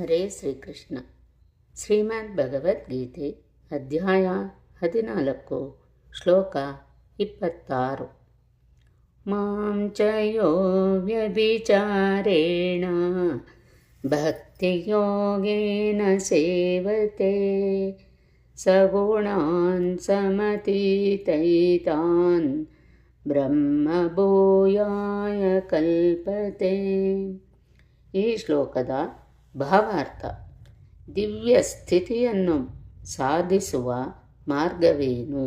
ಹರೇ ಶ್ರೀಕೃಷ್ಣ. ಶ್ರೀಮದ್ ಭಗವದ್ಗೀತೆ ಅಧ್ಯಾಯ 14 ಶ್ಲೋಕ 26. ಮಾಂ ಚ ಯೋ ವ್ಯಭಿಚಾರೇಣ ಭಕ್ತಿಯೋಗೇನ ಸೇವತೆ ಸಗುಣಾನ್ ಸಮತೀತೈತಾನ್ ಬ್ರಹ್ಮಭೂಯಾಯ ಕಲ್ಪತೆ. ಈ ಶ್ಲೋಕದ ಭಾವಾರ್ಥ: ದಿವ್ಯ ಸ್ಥಿತಿಯನ್ನು ಸಾಧಿಸುವ ಮಾರ್ಗವೇನು?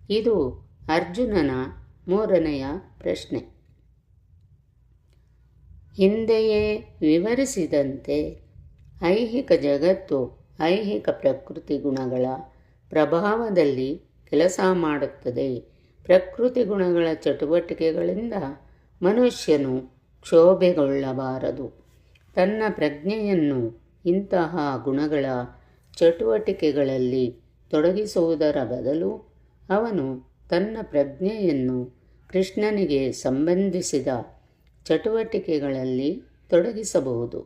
ಇದು ಅರ್ಜುನನ 3ನೆಯ ಪ್ರಶ್ನೆ. ಹಿಂದೆಯೇ ವಿವರಿಸಿದಂತೆ ಐಹಿಕ ಜಗತ್ತು ಐಹಿಕ ಪ್ರಕೃತಿ ಗುಣಗಳ ಪ್ರಭಾವದಲ್ಲಿ ಕೆಲಸ ಮಾಡುತ್ತದೆ. ಪ್ರಕೃತಿ ಗುಣಗಳ ಚಟುವಟಿಕೆಗಳಿಂದ ಮನುಷ್ಯನು ಕ್ಷೋಭೆಗೊಳ್ಳಬಾರದು. ತನ್ನ ಪ್ರಜ್ಞೆಯನ್ನು ಇಂತಹ ಗುಣಗಳ ಚಟುವಟಿಕೆಗಳಲ್ಲಿ ತೊಡಗಿಸುವುದರ ಬದಲು ಅವನು ತನ್ನ ಪ್ರಜ್ಞೆಯನ್ನು ಕೃಷ್ಣನಿಗೆ ಸಂಬಂಧಿಸಿದ ಚಟುವಟಿಕೆಗಳಲ್ಲಿ ತೊಡಗಿಸಬಹುದು.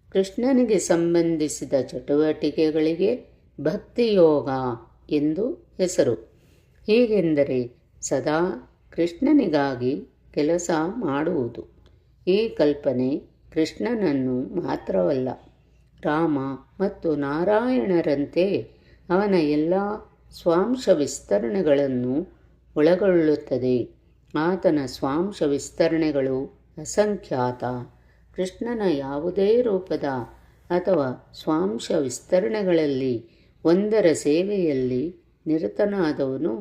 ಕೃಷ್ಣನಿಗೆ ಸಂಬಂಧಿಸಿದ ಚಟುವಟಿಕೆಗಳಿಗೆ ಭಕ್ತಿಯೋಗ ಎಂದು ಹೆಸರು. ಹೀಗೆಂದರೆ ಸದಾ ಕೃಷ್ಣನಿಗಾಗಿ ಕೆಲಸ ಮಾಡುವುದು. ಈ ಕಲ್ಪನೆ ಕೃಷ್ಣನನ್ನು ಮಾತ್ರವಲ್ಲ, ರಾಮ ಮತ್ತು ನಾರಾಯಣರಂತೆ ಅವನ ಎಲ್ಲ ಸ್ವಾಂಶ ವಿಸ್ತರಣೆಗಳನ್ನು ಒಳಗೊಳ್ಳುತ್ತದೆ. ಆತನ ಸ್ವಾಂಶ ವಿಸ್ತರಣೆಗಳು ಅಸಂಖ್ಯಾತ. ಕೃಷ್ಣನ ಯಾವುದೇ ರೂಪದ ಅಥವಾ ಸ್ವಾಂಶ ವಿಸ್ತರಣೆಗಳಲ್ಲಿ ಒಂದರ ಸೇವೆಯಲ್ಲಿ ನಿರತನಾದವನು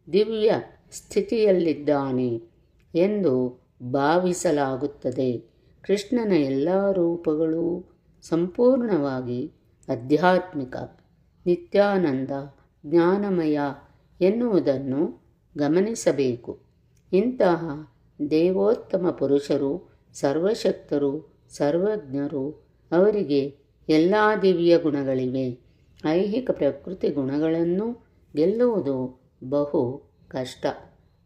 ದಿವ್ಯ ಸ್ಥಿತಿಯಲ್ಲಿದ್ದಾನೆ ಎಂದು ಭಾವಿಸಲಾಗುತ್ತದೆ. ಕೃಷ್ಣನ ಎಲ್ಲ ರೂಪಗಳೂ ಸಂಪೂರ್ಣವಾಗಿ ಆಧ್ಯಾತ್ಮಿಕ, ನಿತ್ಯಾನಂದ, ಜ್ಞಾನಮಯ ಎನ್ನುವುದನ್ನು ಗಮನಿಸಬೇಕು. ಇಂತಹ ದೇವೋತ್ತಮ ಪುರುಷರು ಸರ್ವಶಕ್ತರು, ಸರ್ವಜ್ಞರು. ಅವರಿಗೆ ಎಲ್ಲ ದಿವ್ಯ ಗುಣಗಳಿವೆ. ಐಹಿಕ ಪ್ರಕೃತಿ ಗುಣಗಳನ್ನು ಗೆಲ್ಲುವುದು ಬಹು ಕಷ್ಟ.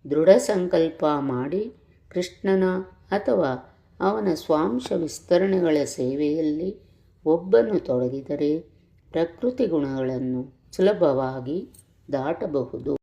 ದೃಢ ಸಂಕಲ್ಪ ಮಾಡಿ ಕೃಷ್ಣನ ಅಥವಾ ಅವನ ಸ್ವಾಂಶ ವಿಸ್ತರಣೆಗಳ ಸೇವೆಯಲ್ಲಿ ಒಬ್ಬನು ತೊಡಗಿದರೆ ಪ್ರಕೃತಿ ಗುಣಗಳನ್ನು ಸುಲಭವಾಗಿ ದಾಟಬಹುದು.